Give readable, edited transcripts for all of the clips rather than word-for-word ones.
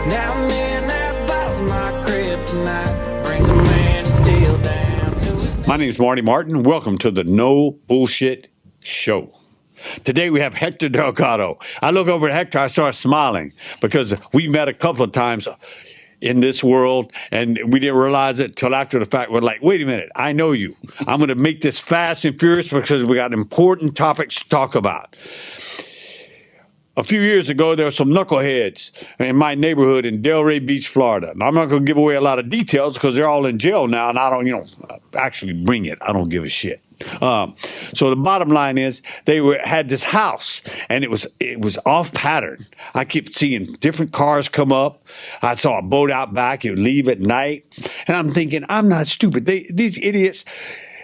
Now man, that bottle's my kryptonite. Brings a man still down to his. My name is Marty Martin. Welcome to the No Bullshit Show. Today we have Hector Delgado. I look over at Hector, I start smiling because we met a couple of times in this world and we didn't realize it till after the fact. We're like, wait a minute, I know you. I'm going to make this fast and furious because we got important topics to talk about. A few years ago, there were some knuckleheads in my neighborhood in Delray Beach, Florida. Now, I'm not going to give away a lot of details because they're all in jail now, and I don't, actually bring it. I don't give a shit. So the bottom line is they had this house, and it was off pattern. I kept seeing different cars come up. I saw a boat out back. It would leave at night, and I'm thinking, I'm not stupid. These idiots,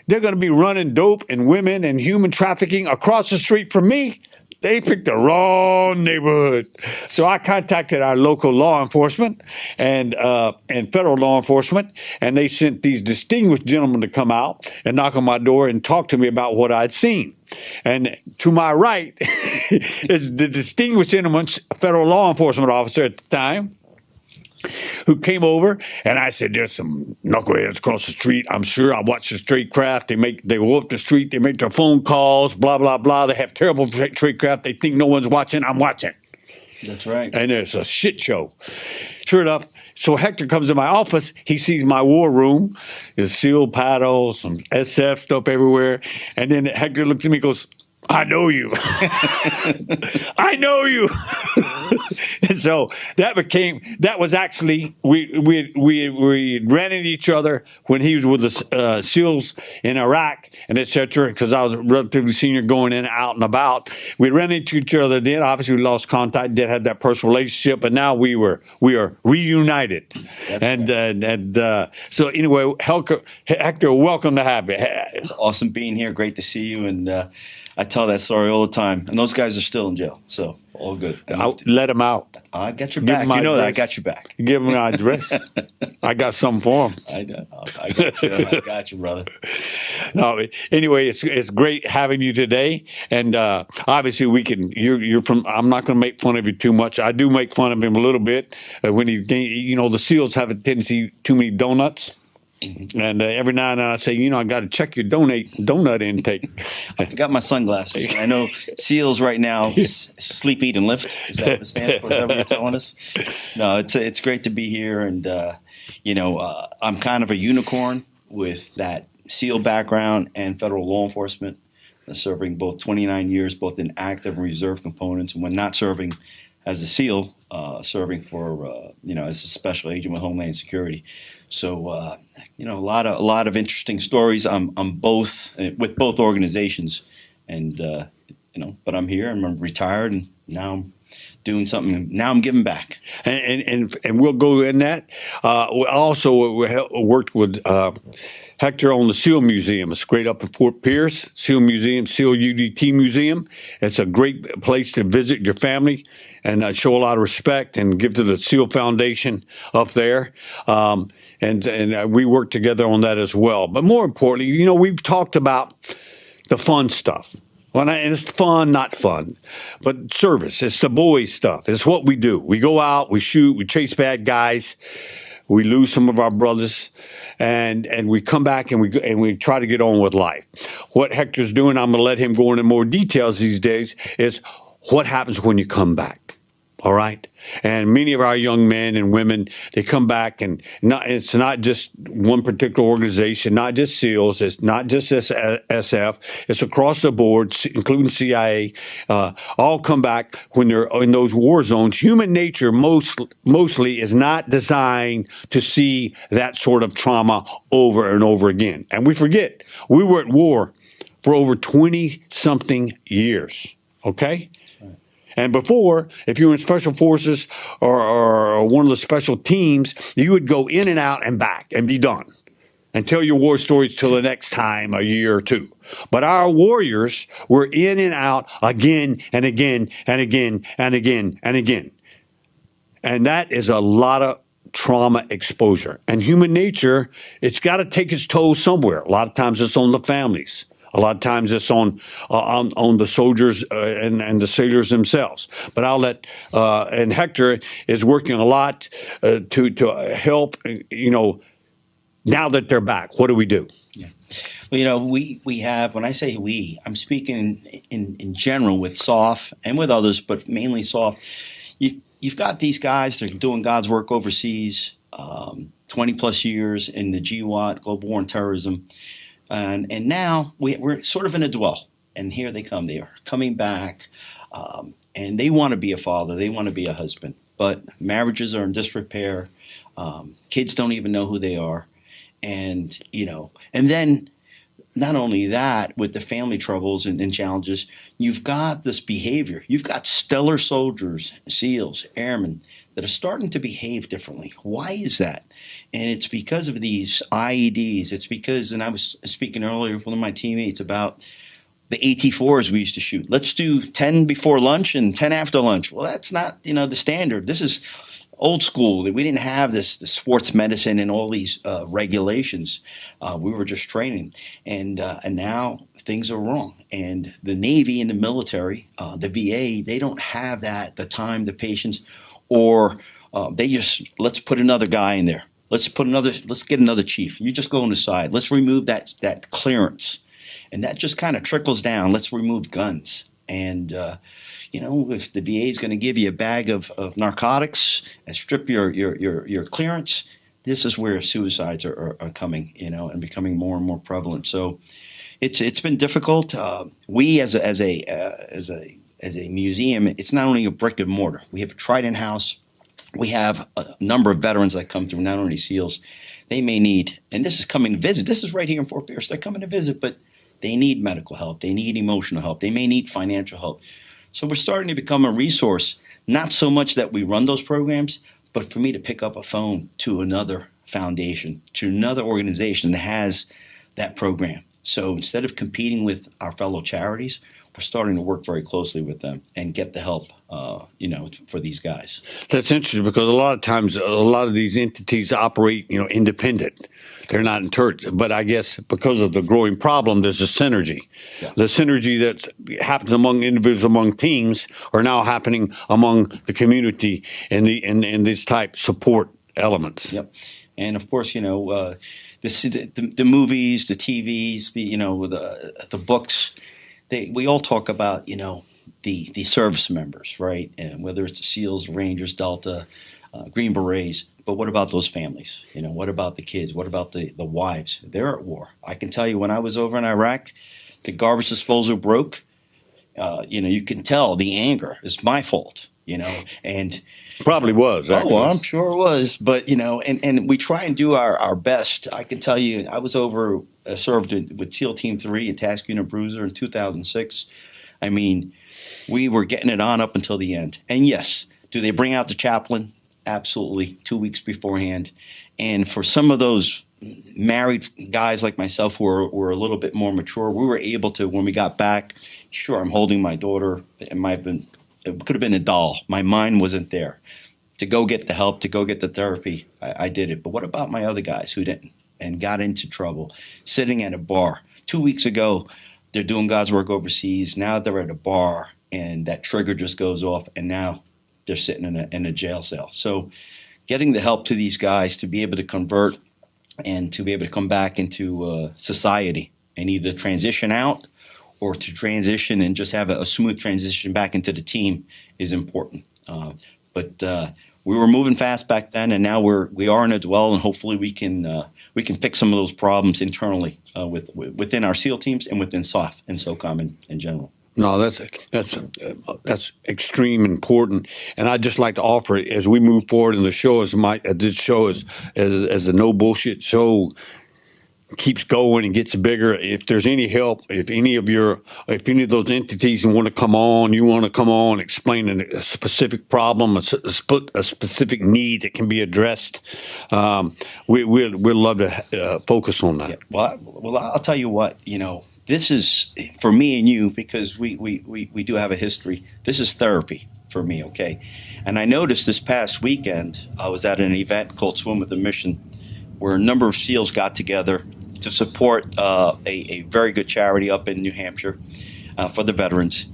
they're going to be running dope and women and human trafficking across the street from me. They picked the wrong neighborhood. So I contacted our local law enforcement and federal law enforcement, and they sent these distinguished gentlemen to come out and knock on my door and talk to me about what I'd seen. And to my right is the distinguished gentleman, federal law enforcement officer at the time, who came over, and I said, there's some knuckleheads across the street. I'm sure. I watch the straight craft. They go up the street. They make their phone calls, blah, blah, blah. They have terrible straight craft. They think no one's watching. I'm watching. That's right. And it's a shit show. Sure enough, so Hector comes in my office. He sees my war room. There's sealed paddles, some SF stuff everywhere. And then Hector looks at me and goes, I know you. I know you. And so that was actually, we ran into each other when he was with the SEALs in Iraq and et cetera, because I was relatively senior going in and out and about. We ran into each other then. Obviously, we lost contact, did have that personal relationship, but now we are reunited. So anyway, Hector, welcome to have you. It's awesome being here. Great to see you. And I tell that story all the time. And those guys are still in jail, so all good. I'll let them out. I got your back. You know that. I got your back. Give them my address. I got something for them. I got you. I got you, brother. No, anyway, it's great having you today. And obviously, you're from. I'm not going to make fun of you too much. I do make fun of him a little bit when the SEALs have a tendency to too many donuts. And every now and then I say, I got to check your donut intake. I got my sunglasses. I know SEALs right now sleep, eat, and lift. Is that what it stands for? Is that what you're telling us? No, it's great to be here. And, I'm kind of a unicorn with that SEAL background and federal law enforcement, serving both 29 years, both in active and reserve components. And when not serving as a SEAL, serving for, as a special agent with Homeland Security. So, a lot of interesting stories. I'm both with both organizations, and but I'm here and I'm retired, and now I'm doing something. Now I'm giving back, and we'll go in that. We also worked with Hector on the SEAL Museum. It's great up in Fort Pierce. SEAL Museum, SEAL UDT Museum. It's a great place to visit your family and show a lot of respect and give to the SEAL Foundation up there. And we work together on that as well. But more importantly, we've talked about the fun stuff. And it's fun, not fun, but service. It's the boys stuff. It's what we do. We go out, we shoot, we chase bad guys. We lose some of our brothers, and we come back and we try to get on with life. What Hector's doing, I'm going to let him go into more details these days, is what happens when you come back. All right. And many of our young men and women, they come back, and it's not just one particular organization, not just SEALs, it's not just SF, it's across the board, including CIA, all come back when they're in those war zones. Human nature mostly is not designed to see that sort of trauma over and over again. And we forget, we were at war for over 20-something years, okay? And before, if you were in special forces or one of the special teams, you would go in and out and back and be done and tell your war stories till the next time, a year or two. But our warriors were in and out again and again and again and again and again. And that is a lot of trauma exposure. And human nature, it's got to take its toll somewhere. A lot of times it's on the families. A lot of times it's on the soldiers and the sailors themselves. But I'll let and Hector is working a lot to help. Now that they're back, what do we do? Yeah. Well, we have, when I say we, I'm speaking in general with SOF and with others, but mainly SOF. You've got these guys, they're doing God's work overseas, 20 plus years in the GWOT, Global War on Terrorism. And now we're sort of in a dwell. And here they come. They are coming back. And they want to be a father. They want to be a husband. But marriages are in disrepair. Kids don't even know who they are. And, and then not only that, with the family troubles and challenges, you've got this behavior. You've got stellar soldiers, SEALs, airmen that are starting to behave differently. Why is that? And it's because of these IEDs. It's because, and I was speaking earlier with one of my teammates about the AT4s we used to shoot. Let's do 10 before lunch and 10 after lunch. Well, that's not, the standard. This is old school. We didn't have the sports medicine and all these regulations. We were just training, and now things are wrong. And the Navy and the military, the VA, they don't have the time, the patience, or they just, let's put another guy in there. Let's get another chief. You just go on the side. Let's remove that clearance, and that just kind of trickles down. Let's remove guns. And if the VA is going to give you a bag of narcotics and strip your clearance, this is where suicides are coming, and becoming more and more prevalent. So it's been difficult. We as a museum, it's not only a brick and mortar. We have a Trident House. We have a number of veterans that come through, not only SEALs. They may need, and this is coming to visit. This is right here in Fort Pierce. They're coming to visit, but they need medical help. They need emotional help. They may need financial help. So we're starting to become a resource, not so much that we run those programs, but for me to pick up a phone to another foundation, to another organization that has that program. So instead of competing with our fellow charities, we're starting to work very closely with them and get the help, for these guys. That's interesting, because a lot of times, a lot of these entities operate, independent. They're not in church. But I guess because of the growing problem, there's a synergy. Yeah. The synergy that happens among individuals, among teams, are now happening among the community and these type support elements. Yep. And of course, the movies, the TVs, the books. We all talk about, the service members, right? And whether it's the SEALs, Rangers, Delta, Green Berets. But what about those families? What about the kids? What about the wives? They're at war. I can tell you, when I was over in Iraq, the garbage disposal broke. You can tell the anger. It's my fault, and probably was. Actually. Oh, well, I'm sure it was. But, and we try and do our best. I can tell you, I was served with SEAL Team 3 and Task Unit Bruiser in 2006. I mean, we were getting it on up until the end. And yes, do they bring out the chaplain? Absolutely, 2 weeks beforehand. And for some of those married guys like myself who were a little bit more mature, we were able to, when we got back, sure, I'm holding my daughter. It could have been a doll. My mind wasn't there. To go get the help, to go get the therapy, I did it. But what about my other guys who didn't and got into trouble, sitting at a bar? 2 weeks ago, they're doing God's work overseas. Now they're at a bar, and that trigger just goes off, and now they're sitting in a jail cell. So getting the help to these guys to be able to convert and to be able to come back into society and either transition out or to transition and just have a smooth transition back into the team is important. But we were moving fast back then, and now we are in a dwell, and hopefully we can fix some of those problems internally within our SEAL teams and within SOF and SOCOM in general. No, that's extreme important, and I'd just like to offer it as we move forward in the show. This show as the no bullshit show keeps going and gets bigger. If there's any help, if any of those entities want to come on, explain a specific problem, a specific need that can be addressed, we'd love to focus on that. Yeah. Well, I'll tell you what, this is, for me and you, because we do have a history, this is therapy for me, okay? And I noticed this past weekend, I was at an event called Swim with a Mission, where a number of SEALs got together, to support a very good charity up in New Hampshire for the veterans.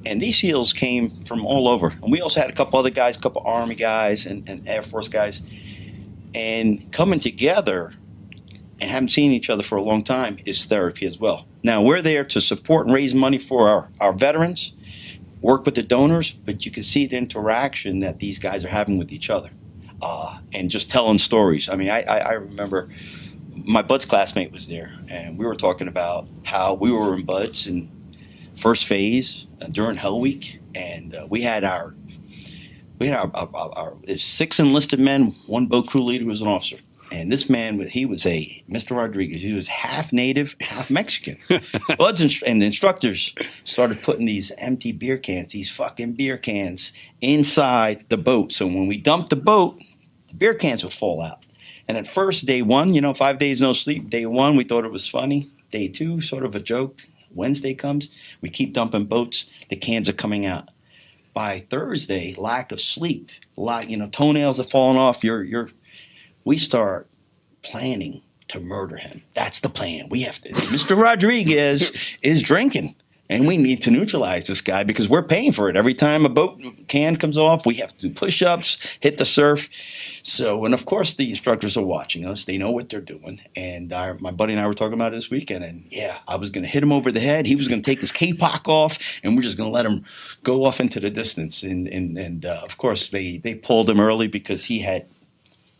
And these SEALs came from all over. And we also had a couple other guys, a couple Army guys and Air Force guys. And coming together and haven't seen each other for a long time is therapy as well. Now, we're there to support and raise money for our veterans, work with the donors, but you can see the interaction that these guys are having with each other and just telling stories. I mean, I remember my Buds classmate was there, and we were talking about how we were in Buds in first phase during Hell Week, and we had our 6 enlisted men, 1 boat crew leader who was an officer. And this man, he was Mr. Rodriguez. He was half native, half Mexican. Buds and the instructors started putting these empty beer cans, these fucking beer cans, inside the boat. So when we dumped the boat, the beer cans would fall out. And at first, day 1, 5 days no sleep. Day 1, we thought it was funny. Day 2, sort of a joke. Wednesday comes, we keep dumping boats. The cans are coming out. By Thursday, lack of sleep, toenails are falling off. We start planning to murder him. That's the plan. We have to. Mr. Rodriguez is drinking, and we need to neutralize this guy because we're paying for it. Every time a boat can comes off, we have to do push-ups, hit the surf. So, and of course, the instructors are watching us. They know what they're doing. And my buddy and I were talking about it this weekend, and I was going to hit him over the head. He was going to take his K-Pock off, and we're just going to let him go off into the distance. And of course, they pulled him early because he had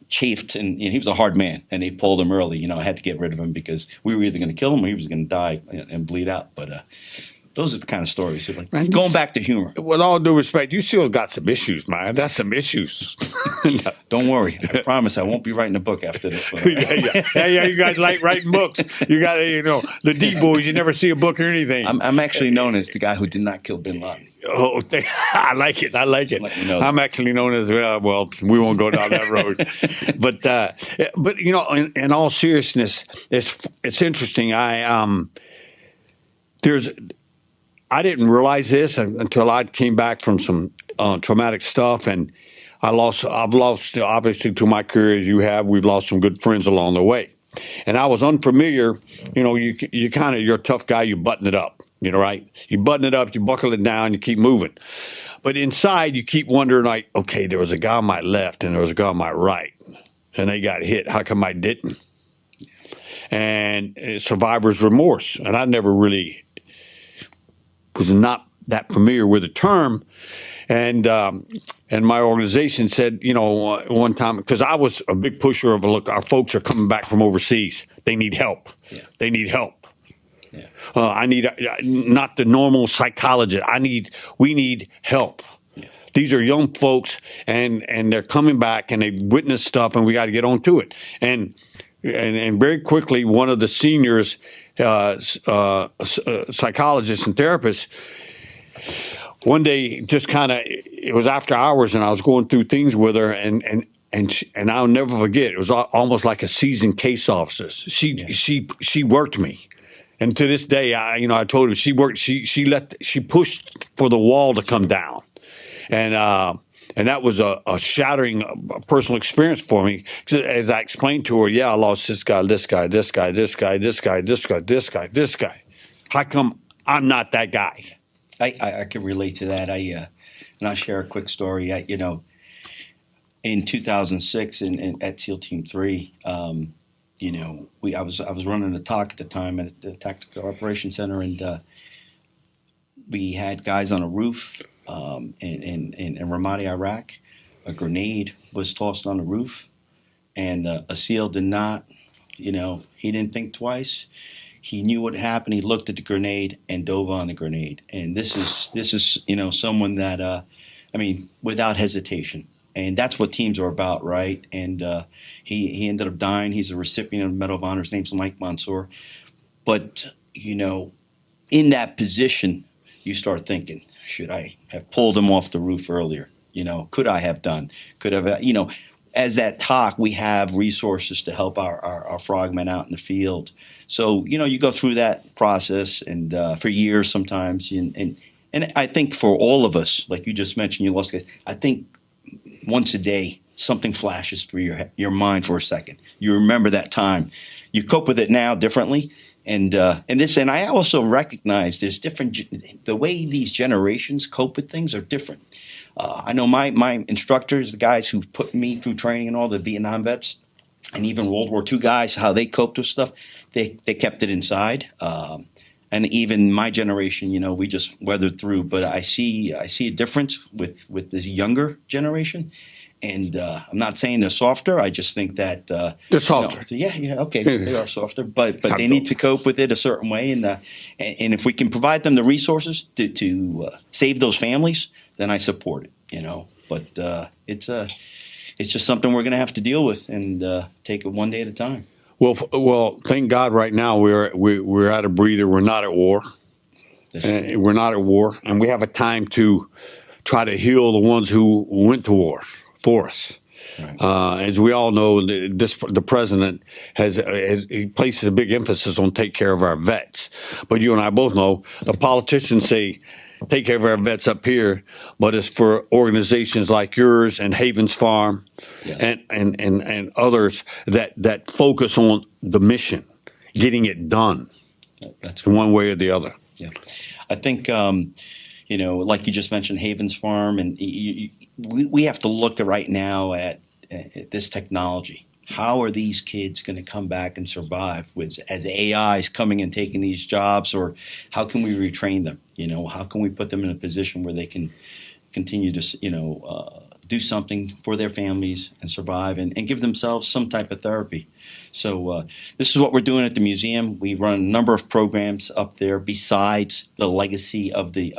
chafed, and he was a hard man, and they pulled him early. I had to get rid of him because we were either going to kill him or he was going to die and bleed out. But those are the kind of stories. Going back to humor. With all due respect, you still got some issues, man. That's some issues. Don't worry. I promise I won't be writing a book after this one. Yeah. You guys like writing books. You got the D boys. You never see a book or anything. I'm actually known as the guy who did not kill Bin Laden. Oh, I like it. I'm actually known as well. We won't go down that road. But in all seriousness, it's interesting. I didn't realize this until I came back from some traumatic stuff, and I've lost obviously through my career as you have. We've lost some good friends along the way, and I was unfamiliar. You're a tough guy. You button it up. Right? You button it up, you buckle it down, you keep moving. But inside, you keep wondering, okay, there was a guy on my left and there was a guy on my right, and they got hit. How come I didn't? And survivor's remorse. And I never really was not that familiar with the term. And my organization said, one time, because I was a big pusher of, look, our folks are coming back from overseas. They need help. Yeah. They need help. Yeah. I need not the normal psychologist. We need help. Yeah. These are young folks, and they're coming back, and they've witnessed stuff, and we got to get on to it. And very quickly, one of the seniors, psychologists and therapists, one day just it was after hours, and I was going through things with her, and I'll never forget. It was almost like a seasoned case officer. She worked me. And to this day, I told her she worked. She pushed for the wall to come down, and that was a shattering personal experience for me. As I explained to her, I lost this guy, this guy, this guy, this guy, this guy, this guy, this guy, this guy. How come I'm not that guy? I can relate to that. And I'll share a quick story. In 2006, at SEAL Team 3. I was running the TOC at the time at the Tactical Operations Center, and we had guys on a roof in Ramadi, Iraq. A grenade was tossed on the roof, and a SEAL did not, he didn't think twice. He knew what happened. He looked at the grenade and dove on the grenade. And this is someone that, without hesitation. And that's what teams are about, right? And he ended up dying. He's a recipient of the Medal of Honor. His name's Mike Mansour. But, in that position, you start thinking, should I have pulled him off the roof earlier? Could I have done? Could have, as that TOC, we have resources to help our frogmen out in the field. So, you go through that process and for years sometimes. And I think for all of us, like you just mentioned, you lost guys, I think once a day, something flashes through your mind for a second. You remember that time. you cope with it now differently. And I also recognize there's the way these generations cope with things are different. I know my instructors, the guys who put me through training and all, the Vietnam vets, and even World War II guys, how they coped with stuff, they kept it inside. And even my generation, we just weathered through. But I see a difference with this younger generation. And I'm not saying they're softer. I just think that they're softer. Okay, they are softer, but they need to cope with it a certain way. And if we can provide them the resources to save those families, then I support it. But it's just something we're going to have to deal with and take it one day at a time. Well, thank God, right now we're at a breather. We're not at war. We're not at war, and we have a time to try to heal the ones who went to war for us. Right. As we all know, the president he places a big emphasis on take care of our vets. But you and I both know the politicians say take care of our vets up here, but it's for organizations like yours and Havens Farm, yes, and others that focus on the mission, getting it done. That's in one way or the other. Yeah, I think. Like you just mentioned, Havens Farm, and we have to look right now at this technology. How are these kids going to come back and survive as AI is coming and taking these jobs, or how can we retrain them? How can we put them in a position where they can continue to, do something for their families and survive and give themselves some type of therapy. So this is what we're doing at the museum. We run a number of programs up there besides the legacy of the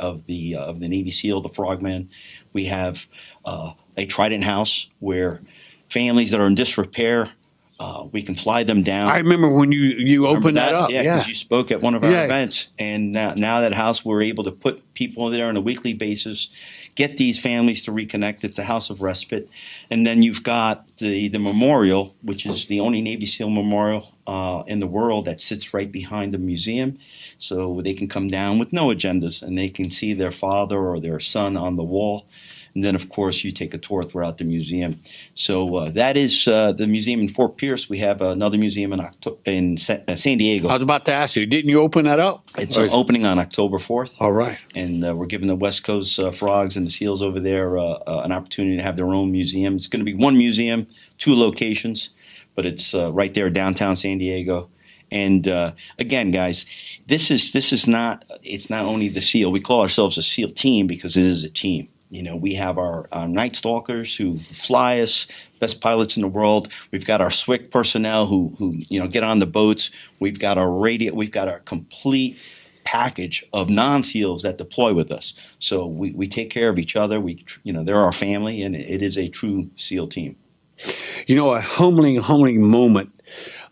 Navy SEAL, the Frogman. We have a Trident House where families that are in disrepair, we can fly them down. I remember when you opened that up. Yeah, because you spoke at one of our events. And now that house, we're able to put people there on a weekly basis, get these families to reconnect. It's a house of respite. And then you've got the memorial, which is the only Navy SEAL memorial in the world that sits right behind the museum. So they can come down with no agendas, and they can see their father or their son on the wall. And then, of course, you take a tour throughout the museum. So that is the museum in Fort Pierce. We have another museum in San Diego. I was about to ask you, didn't you open that up? It's opening on October 4th. All right. And we're giving the West Coast Frogs and the SEALs over there an opportunity to have their own museum. It's going to be one museum, 2 locations, but it's right there downtown San Diego. And again, guys, it's not only the SEAL. We call ourselves a SEAL team because it is a team. We have our Night Stalkers who fly us, best pilots in the world. We've got our SWIC personnel who get on the boats. We've got our radio. We've got our complete package of non-SEALs that deploy with us. So we take care of each other. They're our family, and it is a true SEAL team. A humbling moment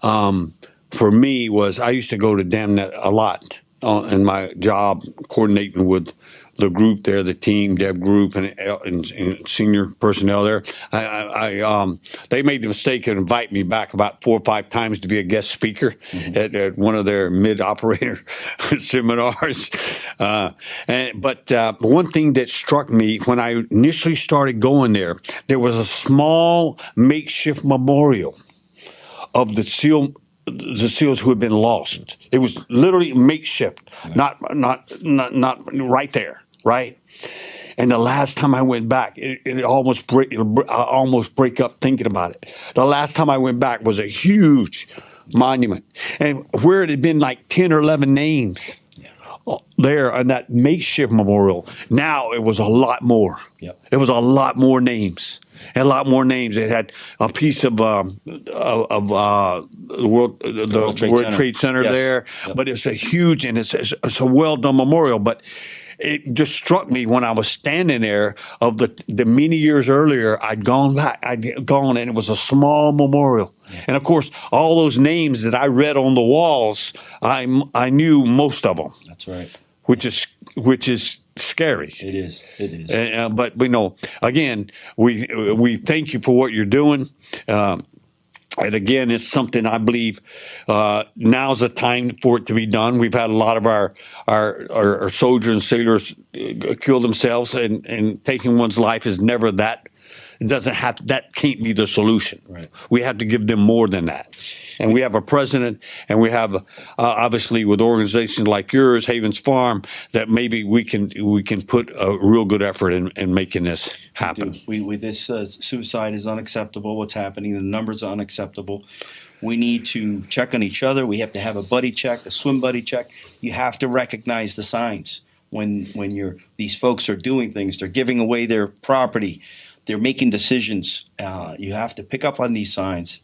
for me was I used to go to DAMNet a lot in my job coordinating with the group there, the team, Deb group, and senior personnel there. They made the mistake of inviting me back about 4 or 5 times to be a guest speaker at one of their mid-operator seminars. But one thing that struck me when I initially started going there was a small makeshift memorial of the SEALs who had been lost. It was literally makeshift, not right there. Right, and the last time I went back, I almost break up thinking about it. The last time I went back was a huge monument, and where it had been like 10 or 11 names there on that makeshift memorial. Now it was a lot more. Yep. It was a lot more names. A lot more names. It had a piece of the World Trade Center yes. there, yep. But it's a huge and it's a well done memorial, but. It just struck me when I was standing there of the many years earlier I'd gone and it was a small memorial. Yeah. And of course, all those names that I read on the walls, I knew most of them. That's right. Which is scary. It is. But again, we thank you for what you're doing. And again, it's something I believe now's the time for it to be done. We've had a lot of our soldiers and sailors kill themselves, and taking one's life is never that it doesn't have, that can't be the solution. Right. We have to give them more than that. And we have a president, and we have obviously with organizations like yours, Havens Farm, that maybe we can put a real good effort in making this happen. This suicide is unacceptable. What's happening? The numbers are unacceptable. We need to check on each other. We have to have a buddy check, a swim buddy check. You have to recognize the signs when these folks are doing things. They're giving away their property. They're making decisions. You have to pick up on these signs,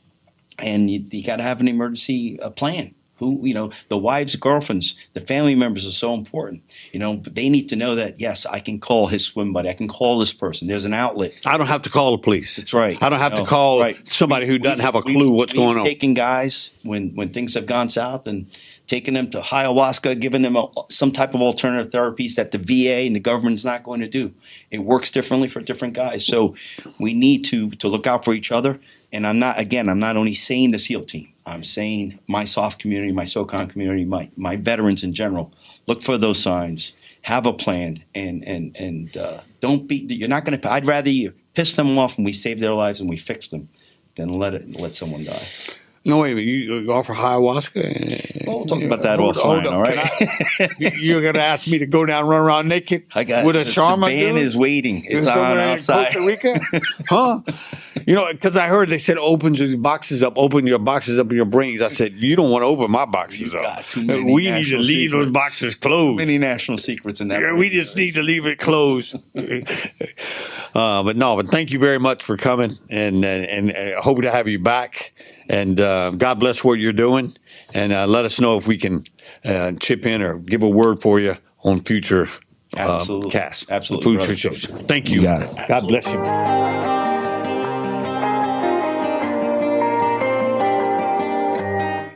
and you got to have an emergency plan. The wives, girlfriends, the family members are so important. But they need to know that, yes, I can call his swim buddy. I can call this person. There's an outlet. I don't have to call the police. That's right. I don't have to call somebody who doesn't have a clue what's going on. We've taken guys when things have gone south and taken them to ayahuasca, giving them some type of alternative therapies that the VA and the government is not going to do. It works differently for different guys. So we need to look out for each other. And I'm not only saying the SEAL team. I'm saying my SOF community, my SOCON community, my veterans in general. Look for those signs. Have a plan, and don't be. You're not going to. I'd rather you piss them off and we save their lives and we fix them, than let someone die. No, wait a minute. You offer ayahuasca? We'll talk about that offline, all right? You're going to ask me to go down and run around naked with a shaman? The van is waiting. It's on outside. Costa Rica? Huh? Because I heard they said open your boxes up in your brains. I said, you don't want to open my boxes up. We need to leave those boxes closed. Too many national secrets in that. Yeah, we just need to leave it closed. But thank you very much for coming, and I hope to have you back. And God bless what you're doing, and let us know if we can chip in or give a word for you on future casts. Absolutely. Future shows. Thank you. You got it. God bless you.